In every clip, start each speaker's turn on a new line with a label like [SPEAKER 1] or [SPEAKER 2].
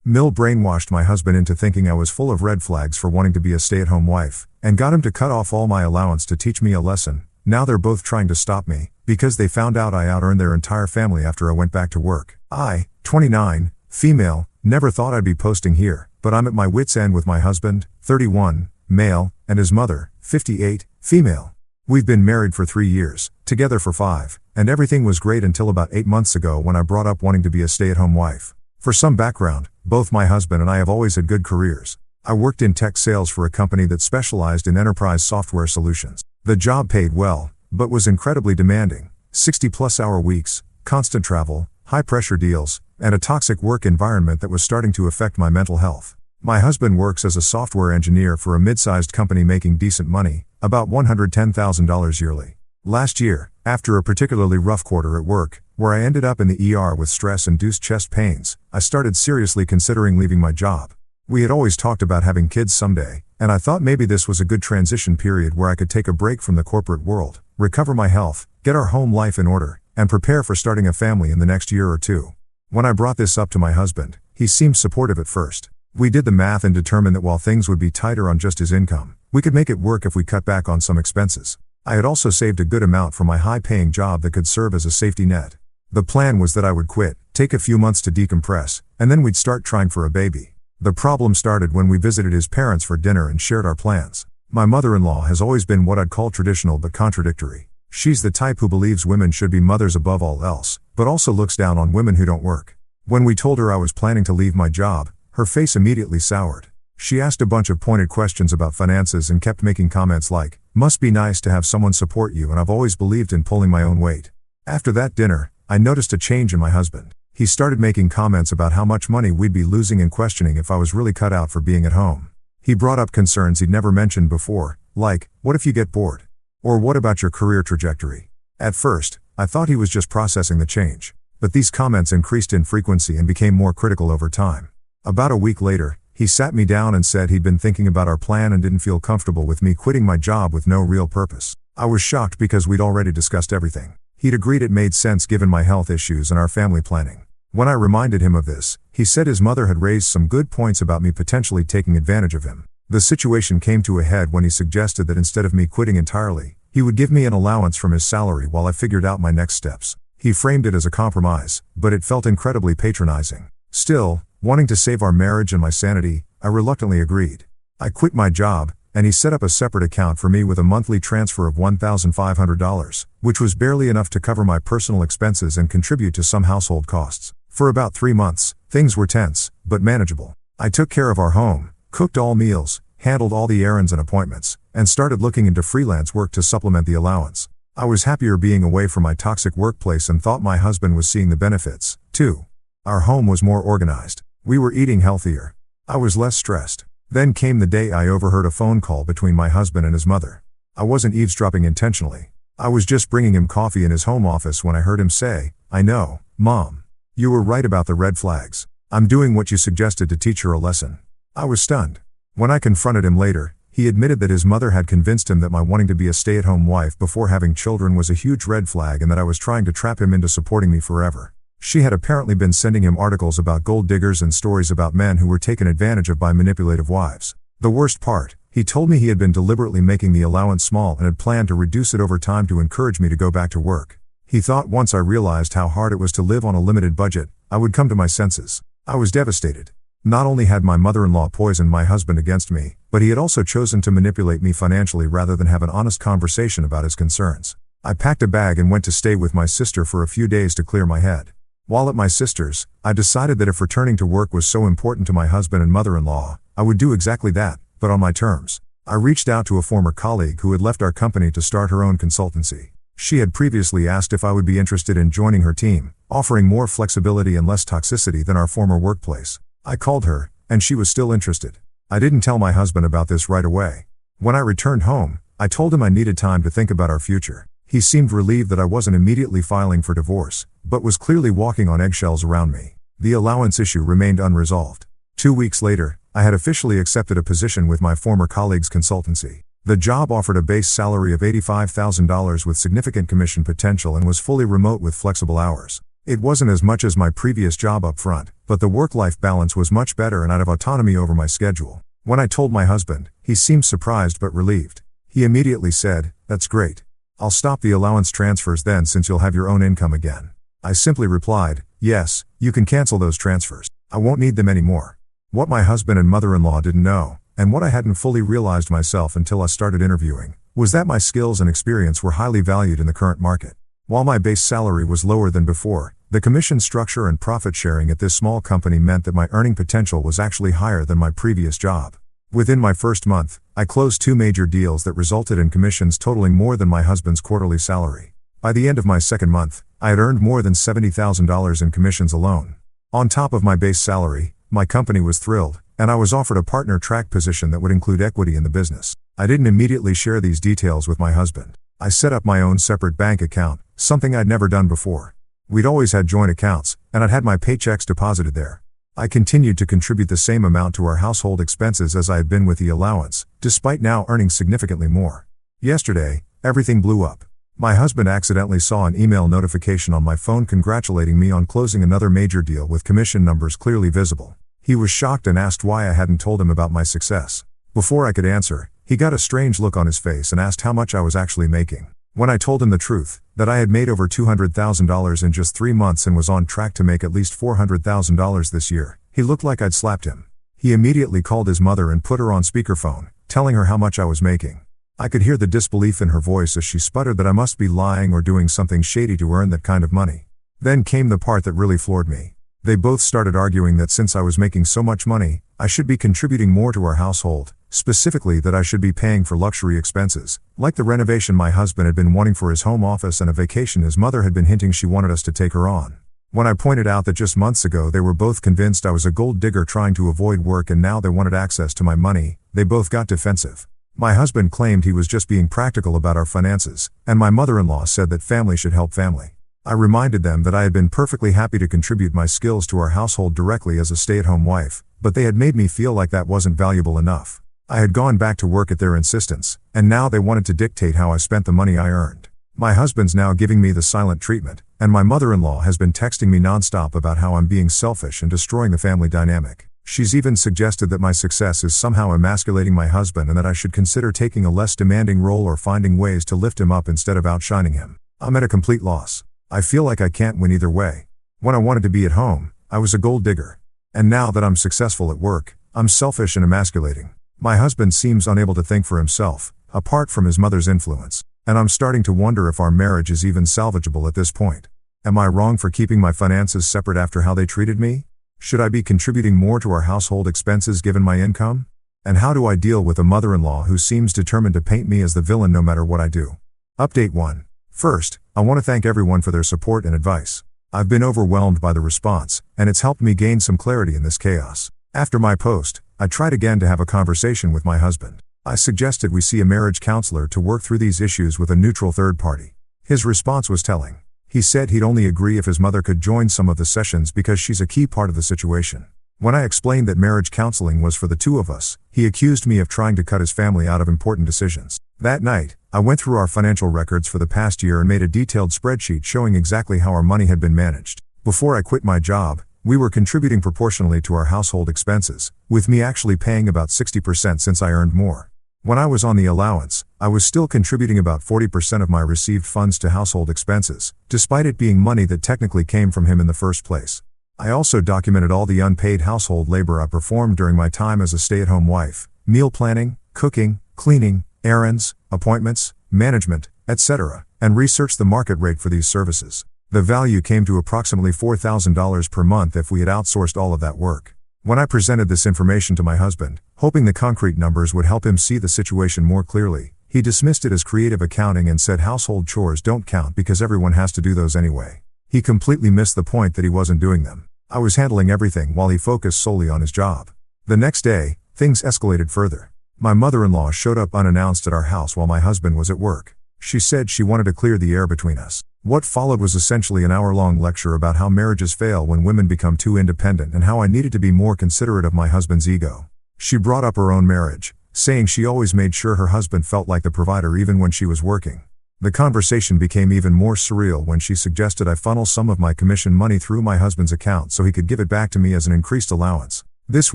[SPEAKER 1] Mill brainwashed my husband into thinking I was full of red flags for wanting to be a stay-at-home wife, and got him to cut off all my allowance to teach me a lesson. Now they're both trying to stop me, because they found out I out-earned their entire family after I went back to work. I, 29, female, never thought I'd be posting here, but I'm at my wit's end with my husband, 31, male, and his mother, 58, female. We've been married for 3 years, together for 5, and everything was great until about 8 months ago when I brought up wanting to be a stay-at-home wife. For some background, both my husband and I have always had good careers. I worked in tech sales for a company that specialized in enterprise software solutions. The job paid well, but was incredibly demanding. 60-plus-hour weeks, constant travel, high-pressure deals, and a toxic work environment that was starting to affect my mental health. My husband works as a software engineer for a mid-sized company making decent money, about $110,000 yearly. Last year, after a particularly rough quarter at work, where I ended up in the ER with stress-induced chest pains, I started seriously considering leaving my job. We had always talked about having kids someday, and I thought maybe this was a good transition period where I could take a break from the corporate world, recover my health, get our home life in order, and prepare for starting a family in the next year or two. When I brought this up to my husband, he seemed supportive at first. We did the math and determined that while things would be tighter on just his income, we could make it work if we cut back on some expenses. I had also saved a good amount from my high-paying job that could serve as a safety net. The plan was that I would quit, take a few months to decompress, and then we'd start trying for a baby. The problem started when we visited his parents for dinner and shared our plans. My mother-in-law has always been what I'd call traditional but contradictory. She's the type who believes women should be mothers above all else, but also looks down on women who don't work. When we told her I was planning to leave my job, her face immediately soured. She asked a bunch of pointed questions about finances and kept making comments like, "Must be nice to have someone support you, and I've always believed in pulling my own weight." After that dinner, I noticed a change in my husband. He started making comments about how much money we'd be losing and questioning if I was really cut out for being at home. He brought up concerns he'd never mentioned before, like, what if you get bored? Or what about your career trajectory? At first, I thought he was just processing the change. But these comments increased in frequency and became more critical over time. About a week later, he sat me down and said he'd been thinking about our plan and didn't feel comfortable with me quitting my job with no real purpose. I was shocked because we'd already discussed everything. He'd agreed it made sense given my health issues and our family planning. When I reminded him of this, he said his mother had raised some good points about me potentially taking advantage of him. The situation came to a head when he suggested that instead of me quitting entirely, he would give me an allowance from his salary while I figured out my next steps. He framed it as a compromise, but it felt incredibly patronizing. Still, wanting to save our marriage and my sanity, I reluctantly agreed. I quit my job, and he set up a separate account for me with a monthly transfer of $1,500, which was barely enough to cover my personal expenses and contribute to some household costs. For about 3 months, things were tense, but manageable. I took care of our home, cooked all meals, handled all the errands and appointments, and started looking into freelance work to supplement the allowance. I was happier being away from my toxic workplace and thought my husband was seeing the benefits, too. Our home was more organized. We were eating healthier. I was less stressed. Then came the day I overheard a phone call between my husband and his mother. I wasn't eavesdropping intentionally. I was just bringing him coffee in his home office when I heard him say, "I know, Mom. You were right about the red flags. I'm doing what you suggested to teach her a lesson." I was stunned. When I confronted him later, he admitted that his mother had convinced him that my wanting to be a stay-at-home wife before having children was a huge red flag and that I was trying to trap him into supporting me forever. She had apparently been sending him articles about gold diggers and stories about men who were taken advantage of by manipulative wives. The worst part, he told me he had been deliberately making the allowance small and had planned to reduce it over time to encourage me to go back to work. He thought once I realized how hard it was to live on a limited budget, I would come to my senses. I was devastated. Not only had my mother-in-law poisoned my husband against me, but he had also chosen to manipulate me financially rather than have an honest conversation about his concerns. I packed a bag and went to stay with my sister for a few days to clear my head. While at my sister's, I decided that if returning to work was so important to my husband and mother-in-law, I would do exactly that, but on my terms. I reached out to a former colleague who had left our company to start her own consultancy. She had previously asked if I would be interested in joining her team, offering more flexibility and less toxicity than our former workplace. I called her, and she was still interested. I didn't tell my husband about this right away. When I returned home, I told him I needed time to think about our future. He seemed relieved that I wasn't immediately filing for divorce, but was clearly walking on eggshells around me. The allowance issue remained unresolved. 2 weeks later, I had officially accepted a position with my former colleague's consultancy. The job offered a base salary of $85,000 with significant commission potential and was fully remote with flexible hours. It wasn't as much as my previous job up front, but the work-life balance was much better and I'd have autonomy over my schedule. When I told my husband, he seemed surprised but relieved. He immediately said, "That's great. I'll stop the allowance transfers then since you'll have your own income again." I simply replied, "Yes, you can cancel those transfers. I won't need them anymore." What my husband and mother-in-law didn't know, and what I hadn't fully realized myself until I started interviewing, was that my skills and experience were highly valued in the current market. While my base salary was lower than before, the commission structure and profit sharing at this small company meant that my earning potential was actually higher than my previous job. Within my first month, I closed 2 major deals that resulted in commissions totaling more than my husband's quarterly salary. By the end of my second month, I had earned more than $70,000 in commissions alone. On top of my base salary, my company was thrilled, and I was offered a partner track position that would include equity in the business. I didn't immediately share these details with my husband. I set up my own separate bank account, something I'd never done before. We'd always had joint accounts, and I'd had my paychecks deposited there. I continued to contribute the same amount to our household expenses as I had been with the allowance, despite now earning significantly more. Yesterday, everything blew up. My husband accidentally saw an email notification on my phone congratulating me on closing another major deal with commission numbers clearly visible. He was shocked and asked why I hadn't told him about my success. Before I could answer, he got a strange look on his face and asked how much I was actually making. When I told him the truth, that I had made over $200,000 in just 3 months and was on track to make at least $400,000 this year, he looked like I'd slapped him. He immediately called his mother and put her on speakerphone, telling her how much I was making. I could hear the disbelief in her voice as she sputtered that I must be lying or doing something shady to earn that kind of money. Then came the part that really floored me. They both started arguing that since I was making so much money, I should be contributing more to our household, specifically that I should be paying for luxury expenses, like the renovation my husband had been wanting for his home office and a vacation his mother had been hinting she wanted us to take her on. When I pointed out that just months ago they were both convinced I was a gold digger trying to avoid work and now they wanted access to my money, they both got defensive. My husband claimed he was just being practical about our finances, and my mother-in-law said that family should help family. I reminded them that I had been perfectly happy to contribute my skills to our household directly as a stay-at-home wife, but they had made me feel like that wasn't valuable enough. I had gone back to work at their insistence, and now they wanted to dictate how I spent the money I earned. My husband's now giving me the silent treatment, and my mother-in-law has been texting me nonstop about how I'm being selfish and destroying the family dynamic. She's even suggested that my success is somehow emasculating my husband and that I should consider taking a less demanding role or finding ways to lift him up instead of outshining him. I'm at a complete loss. I feel like I can't win either way. When I wanted to be at home, I was a gold digger. And now that I'm successful at work, I'm selfish and emasculating. My husband seems unable to think for himself, apart from his mother's influence, and I'm starting to wonder if our marriage is even salvageable at this point. Am I wrong for keeping my finances separate after how they treated me? Should I be contributing more to our household expenses given my income? And how do I deal with a mother-in-law who seems determined to paint me as the villain no matter what I do? Update 1. First, I want to thank everyone for their support and advice. I've been overwhelmed by the response, and it's helped me gain some clarity in this chaos. After my post, I tried again to have a conversation with my husband. I suggested we see a marriage counselor to work through these issues with a neutral third party. His response was telling. He said he'd only agree if his mother could join some of the sessions because she's a key part of the situation. When I explained that marriage counseling was for the two of us, he accused me of trying to cut his family out of important decisions. That night, I went through our financial records for the past year and made a detailed spreadsheet showing exactly how our money had been managed. Before I quit my job, we were contributing proportionally to our household expenses, with me actually paying about 60% since I earned more. When I was on the allowance, I was still contributing about 40% of my received funds to household expenses, despite it being money that technically came from him in the first place. I also documented all the unpaid household labor I performed during my time as a stay-at-home wife: meal planning, cooking, cleaning, errands, appointments, management, etc., and researched the market rate for these services. The value came to approximately $4,000 per month if we had outsourced all of that work. When I presented this information to my husband, hoping the concrete numbers would help him see the situation more clearly, he dismissed it as creative accounting and said household chores don't count because everyone has to do those anyway. He completely missed the point that he wasn't doing them. I was handling everything while he focused solely on his job. The next day, things escalated further. My mother-in-law showed up unannounced at our house while my husband was at work. She said she wanted to clear the air between us. What followed was essentially an hour-long lecture about how marriages fail when women become too independent and how I needed to be more considerate of my husband's ego. She brought up her own marriage, saying she always made sure her husband felt like the provider even when she was working. The conversation became even more surreal when she suggested I funnel some of my commission money through my husband's account so he could give it back to me as an increased allowance. This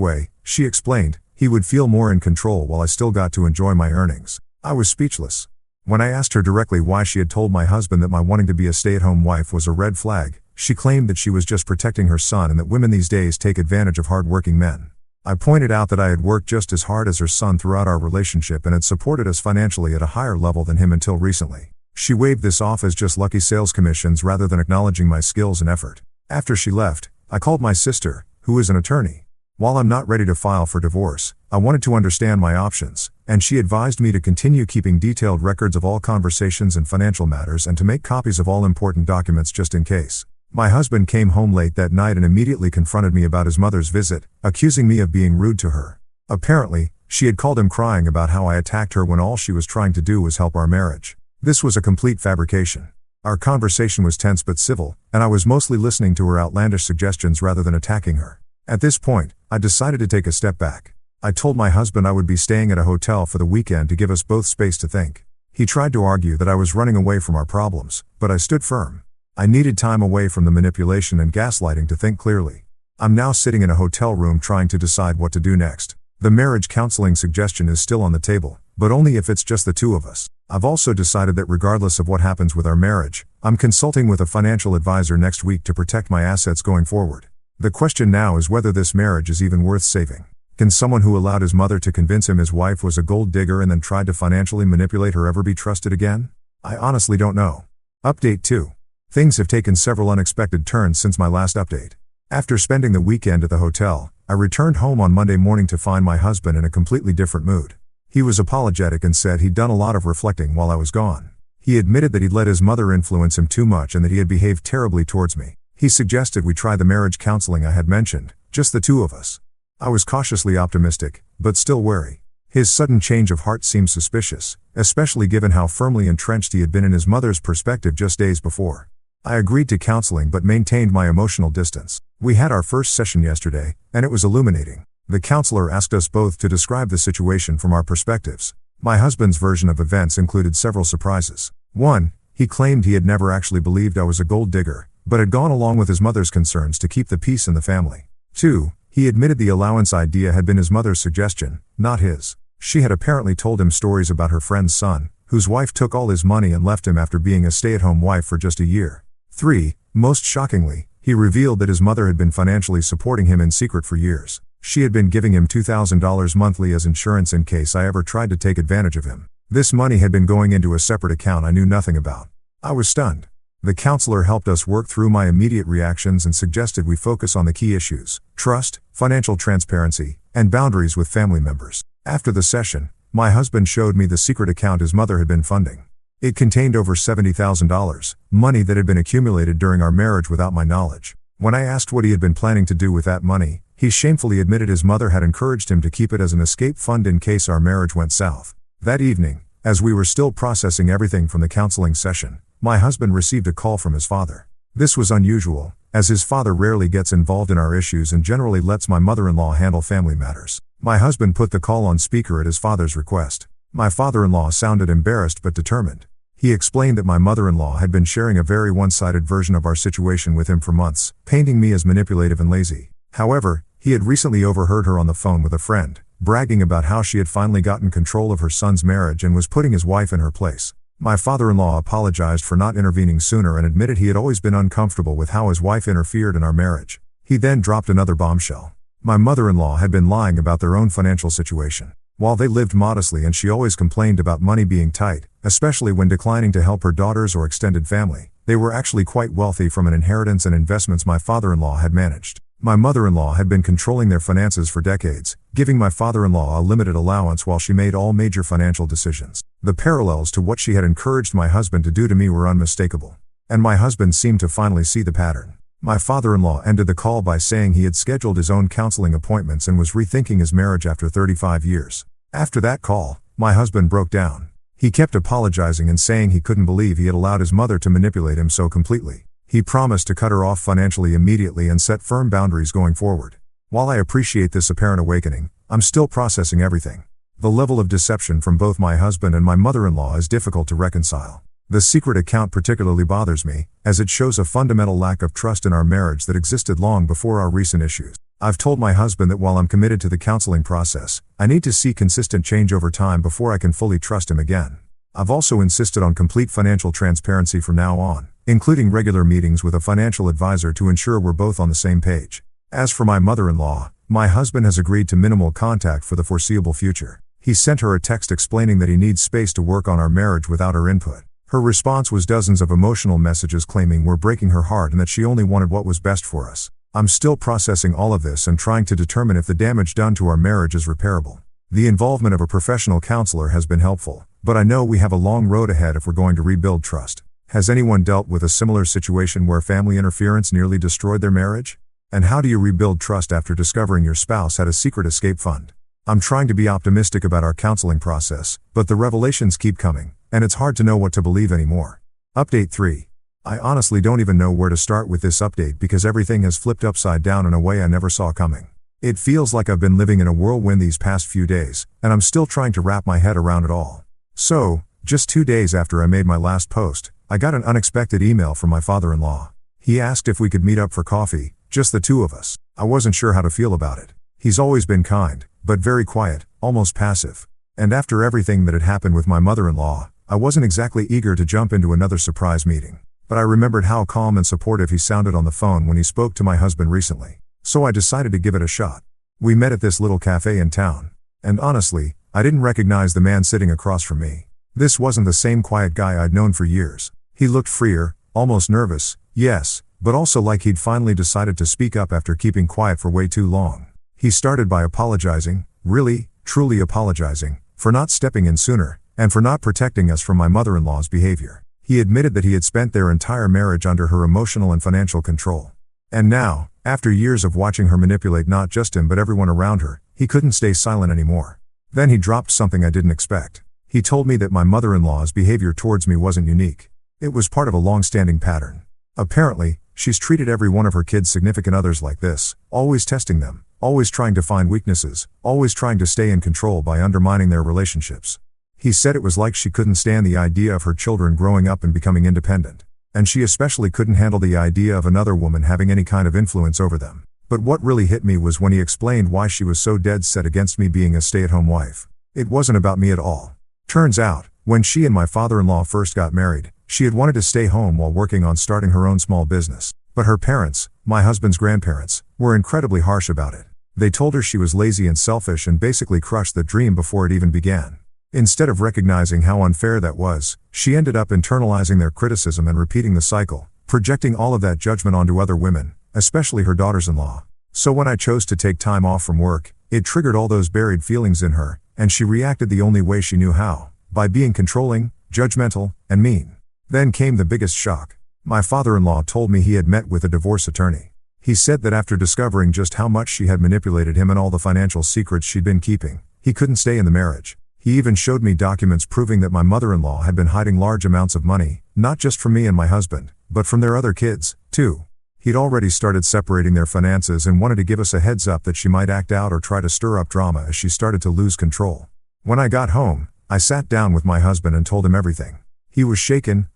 [SPEAKER 1] way, she explained, he would feel more in control while I still got to enjoy my earnings. I was speechless. When I asked her directly why she had told my husband that my wanting to be a stay-at-home wife was a red flag, she claimed that she was just protecting her son and that women these days take advantage of hard-working men. I pointed out that I had worked just as hard as her son throughout our relationship and had supported us financially at a higher level than him until recently. She waved this off as just lucky sales commissions rather than acknowledging my skills and effort. After she left, I called my sister, who is an attorney. While I'm not ready to file for divorce, I wanted to understand my options, and she advised me to continue keeping detailed records of all conversations and financial matters and to make copies of all important documents just in case. My husband came home late that night and immediately confronted me about his mother's visit, accusing me of being rude to her. Apparently, she had called him crying about how I attacked her when all she was trying to do was help our marriage. This was a complete fabrication. Our conversation was tense but civil, and I was mostly listening to her outlandish suggestions rather than attacking her. At this point, I decided to take a step back. I told my husband I would be staying at a hotel for the weekend to give us both space to think. He tried to argue that I was running away from our problems, but I stood firm. I needed time away from the manipulation and gaslighting to think clearly. I'm now sitting in a hotel room trying to decide what to do next. The marriage counseling suggestion is still on the table, but only if it's just the two of us. I've also decided that regardless of what happens with our marriage, I'm consulting with a financial advisor next week to protect my assets going forward. The question now is whether this marriage is even worth saving. Can someone who allowed his mother to convince him his wife was a gold digger and then tried to financially manipulate her ever be trusted again? I honestly don't know. Update 2. Things have taken several unexpected turns since my last update. After spending the weekend at the hotel, I returned home on Monday morning to find my husband in a completely different mood. He was apologetic and said he'd done a lot of reflecting while I was gone. He admitted that he'd let his mother influence him too much and that he had behaved terribly towards me. He suggested we try the marriage counseling I had mentioned, just the two of us. I was cautiously optimistic, but still wary. His sudden change of heart seemed suspicious, especially given how firmly entrenched he had been in his mother's perspective just days before. I agreed to counseling but maintained my emotional distance. We had our first session yesterday, and it was illuminating. The counselor asked us both to describe the situation from our perspectives. My husband's version of events included several surprises. 1. He claimed he had never actually believed I was a gold digger, but had gone along with his mother's concerns to keep the peace in the family. 2. He admitted the allowance idea had been his mother's suggestion, not his. She had apparently told him stories about her friend's son, whose wife took all his money and left him after being a stay-at-home wife for just a year. 3. Most shockingly, he revealed that his mother had been financially supporting him in secret for years. She had been giving him $2,000 monthly as insurance in case I ever tried to take advantage of him. This money had been going into a separate account I knew nothing about. I was stunned. The counselor helped us work through my immediate reactions and suggested we focus on the key issues: trust, financial transparency, and boundaries with family members. After the session, my husband showed me the secret account his mother had been funding. It contained over $70,000, money that had been accumulated during our marriage without my knowledge. When I asked what he had been planning to do with that money, he shamefully admitted his mother had encouraged him to keep it as an escape fund in case our marriage went south. That evening, as we were still processing everything from the counseling session, my husband received a call from his father. This was unusual, as his father rarely gets involved in our issues and generally lets my mother-in-law handle family matters. My husband put the call on speaker at his father's request. My father-in-law sounded embarrassed but determined. He explained that my mother-in-law had been sharing a very one-sided version of our situation with him for months, painting me as manipulative and lazy. However, he had recently overheard her on the phone with a friend, bragging about how she had finally gotten control of her son's marriage and was putting his wife in her place. My father-in-law apologized for not intervening sooner and admitted he had always been uncomfortable with how his wife interfered in our marriage. He then dropped another bombshell. My mother-in-law had been lying about their own financial situation. While they lived modestly and she always complained about money being tight, especially when declining to help her daughters or extended family, they were actually quite wealthy from an inheritance and investments my father-in-law had managed. My mother-in-law had been controlling their finances for decades, giving my father-in-law a limited allowance while she made all major financial decisions. The parallels to what she had encouraged my husband to do to me were unmistakable. And my husband seemed to finally see the pattern. My father-in-law ended the call by saying he had scheduled his own counseling appointments and was rethinking his marriage after 35 years. After that call, my husband broke down. He kept apologizing and saying he couldn't believe he had allowed his mother to manipulate him so completely. He promised to cut her off financially immediately and set firm boundaries going forward. While I appreciate this apparent awakening, I'm still processing everything. The level of deception from both my husband and my mother-in-law is difficult to reconcile. The secret account particularly bothers me, as it shows a fundamental lack of trust in our marriage that existed long before our recent issues. I've told my husband that while I'm committed to the counseling process, I need to see consistent change over time before I can fully trust him again. I've also insisted on complete financial transparency from now on, including regular meetings with a financial advisor to ensure we're both on the same page. As for my mother-in-law, my husband has agreed to minimal contact for the foreseeable future. He sent her a text explaining that he needs space to work on our marriage without her input. Her response was dozens of emotional messages claiming we're breaking her heart and that she only wanted what was best for us. I'm still processing all of this and trying to determine if the damage done to our marriage is repairable. The involvement of a professional counselor has been helpful, but I know we have a long road ahead if we're going to rebuild trust. Has anyone dealt with a similar situation where family interference nearly destroyed their marriage? And how do you rebuild trust after discovering your spouse had a secret escape fund? I'm trying to be optimistic about our counseling process, but the revelations keep coming, and it's hard to know what to believe anymore. Update 3. I honestly don't even know where to start with this update because everything has flipped upside down in a way I never saw coming. It feels like I've been living in a whirlwind these past few days, and I'm still trying to wrap my head around it all. So, just 2 days after I made my last post, I got an unexpected email from my father-in-law. He asked if we could meet up for coffee, just the two of us. I wasn't sure how to feel about it. He's always been kind, but very quiet, almost passive. And after everything that had happened with my mother-in-law, I wasn't exactly eager to jump into another surprise meeting. But I remembered how calm and supportive he sounded on the phone when he spoke to my husband recently. So I decided to give it a shot. We met at this little cafe in town. And honestly, I didn't recognize the man sitting across from me. This wasn't the same quiet guy I'd known for years. He looked freer, almost nervous, yes, but also like he'd finally decided to speak up after keeping quiet for way too long. He started by apologizing, really, truly apologizing, for not stepping in sooner, and for not protecting us from my mother-in-law's behavior. He admitted that he had spent their entire marriage under her emotional and financial control. And now, after years of watching her manipulate not just him but everyone around her, he couldn't stay silent anymore. Then he dropped something I didn't expect. He told me that my mother-in-law's behavior towards me wasn't unique. It was part of a long-standing pattern. Apparently, she's treated every one of her kids' significant others like this, always testing them, always trying to find weaknesses, always trying to stay in control by undermining their relationships. He said it was like she couldn't stand the idea of her children growing up and becoming independent. And she especially couldn't handle the idea of another woman having any kind of influence over them. But what really hit me was when he explained why she was so dead set against me being a stay-at-home wife. It wasn't about me at all. Turns out, when she and my father-in-law first got married, she had wanted to stay home while working on starting her own small business. But her parents, my husband's grandparents, were incredibly harsh about it. They told her she was lazy and selfish and basically crushed the dream before it even began. Instead of recognizing how unfair that was, she ended up internalizing their criticism and repeating the cycle, projecting all of that judgment onto other women, especially her daughters-in-law. So when I chose to take time off from work, it triggered all those buried feelings in her, and she reacted the only way she knew how, by being controlling, judgmental, and mean. Then came the biggest shock. My father-in-law told me he had met with a divorce attorney. He said that after discovering just how much she had manipulated him and all the financial secrets she'd been keeping, he couldn't stay in the marriage. He even showed me documents proving that my mother-in-law had been hiding large amounts of money, not just from me and my husband, but from their other kids, too. He'd already started separating their finances and wanted to give us a heads up that she might act out or try to stir up drama as she started to lose control. When I got home, I sat down with my husband and told him everything. He was shaken,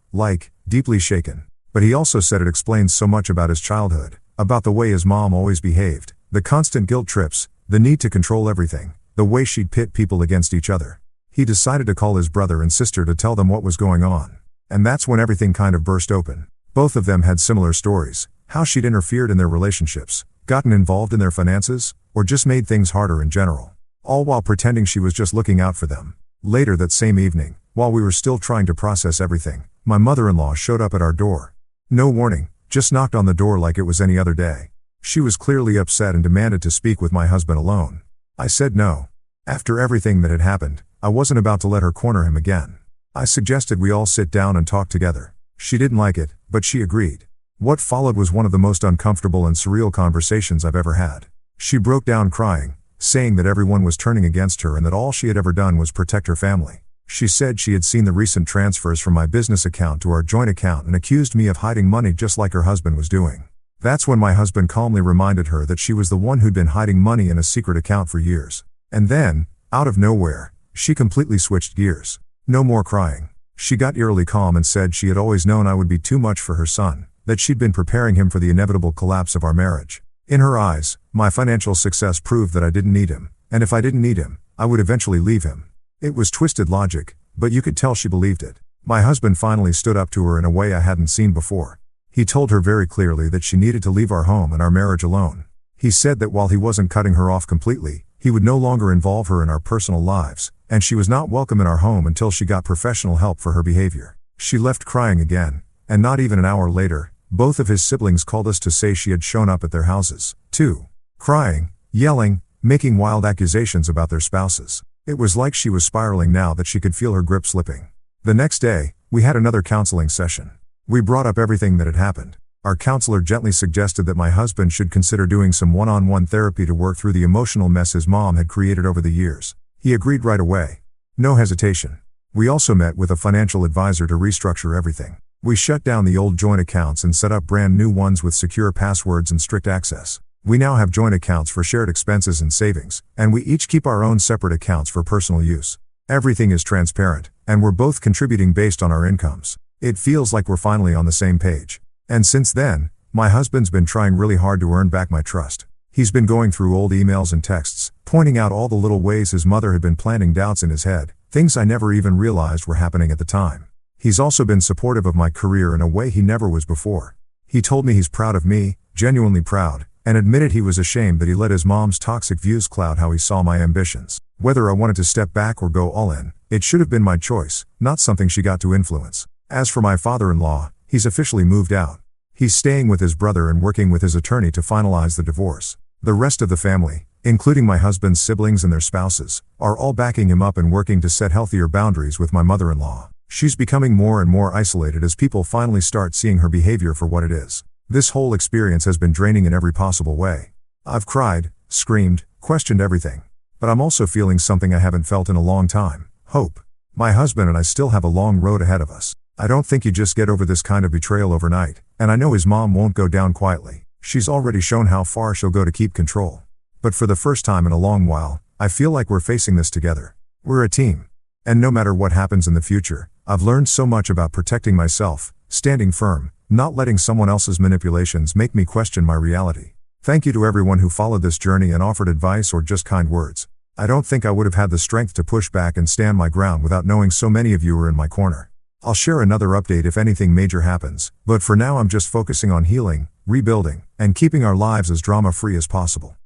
[SPEAKER 1] deeply shaken. But he also said it explains so much about his childhood, about the way his mom always behaved, the constant guilt trips, the need to control everything, the way she'd pit people against each other. He decided to call his brother and sister to tell them what was going on. And that's when everything kind of burst open. Both of them had similar stories, how she'd interfered in their relationships, gotten involved in their finances, or just made things harder in general. All while pretending she was just looking out for them. Later that same evening, while we were still trying to process everything, my mother-in-law showed up at our door. No warning, just knocked on the door like it was any other day. She was clearly upset and demanded to speak with my husband alone. I said no. After everything that had happened, I wasn't about to let her corner him again. I suggested we all sit down and talk together. She didn't like it, but she agreed. What followed was one of the most uncomfortable and surreal conversations I've ever had. She broke down crying, saying that everyone was turning against her and that all she had ever done was protect her family. She said she had seen the recent transfers from my business account to our joint account and accused me of hiding money just like her husband was doing. That's when my husband calmly reminded her that she was the one who'd been hiding money in a secret account for years. And then, out of nowhere, she completely switched gears. No more crying. She got eerily calm and said she had always known I would be too much for her son, that she'd been preparing him for the inevitable collapse of our marriage. In her eyes, my financial success proved that I didn't need him, and if I didn't need him, I would eventually leave him. It was twisted logic, but you could tell she believed it. My husband finally stood up to her in a way I hadn't seen before. He told her very clearly that she needed to leave our home and our marriage alone. He said that while he wasn't cutting her off completely, he would no longer involve her in our personal lives, and she was not welcome in our home until she got professional help for her behavior. She left crying again, and not even an hour later, both of his siblings called us to say she had shown up at their houses, too. Crying, yelling, making wild accusations about their spouses. It was like she was spiraling now that she could feel her grip slipping. The next day, we had another counseling session. We brought up everything that had happened. Our counselor gently suggested that my husband should consider doing some one-on-one therapy to work through the emotional mess his mom had created over the years. He agreed right away. No hesitation. We also met with a financial advisor to restructure everything. We shut down the old joint accounts and set up brand new ones with secure passwords and strict access. We now have joint accounts for shared expenses and savings, and we each keep our own separate accounts for personal use. Everything is transparent, and we're both contributing based on our incomes. It feels like we're finally on the same page. And since then, my husband's been trying really hard to earn back my trust. He's been going through old emails and texts, pointing out all the little ways his mother had been planting doubts in his head, things I never even realized were happening at the time. He's also been supportive of my career in a way he never was before. He told me he's proud of me, genuinely proud, and admitted he was ashamed that he let his mom's toxic views cloud how he saw my ambitions. Whether I wanted to step back or go all in, it should have been my choice, not something she got to influence. As for my father-in-law, he's officially moved out. He's staying with his brother and working with his attorney to finalize the divorce. The rest of the family, including my husband's siblings and their spouses, are all backing him up and working to set healthier boundaries with my mother-in-law. She's becoming more and more isolated as people finally start seeing her behavior for what it is. This whole experience has been draining in every possible way. I've cried, screamed, questioned everything. But I'm also feeling something I haven't felt in a long time: hope. My husband and I still have a long road ahead of us. I don't think you just get over this kind of betrayal overnight, and I know his mom won't go down quietly. She's already shown how far she'll go to keep control. But for the first time in a long while, I feel like we're facing this together. We're a team. And no matter what happens in the future, I've learned so much about protecting myself, standing firm, not letting someone else's manipulations make me question my reality. Thank you to everyone who followed this journey and offered advice or just kind words. I don't think I would have had the strength to push back and stand my ground without knowing so many of you are in my corner. I'll share another update if anything major happens, but for now I'm just focusing on healing, rebuilding, and keeping our lives as drama-free as possible.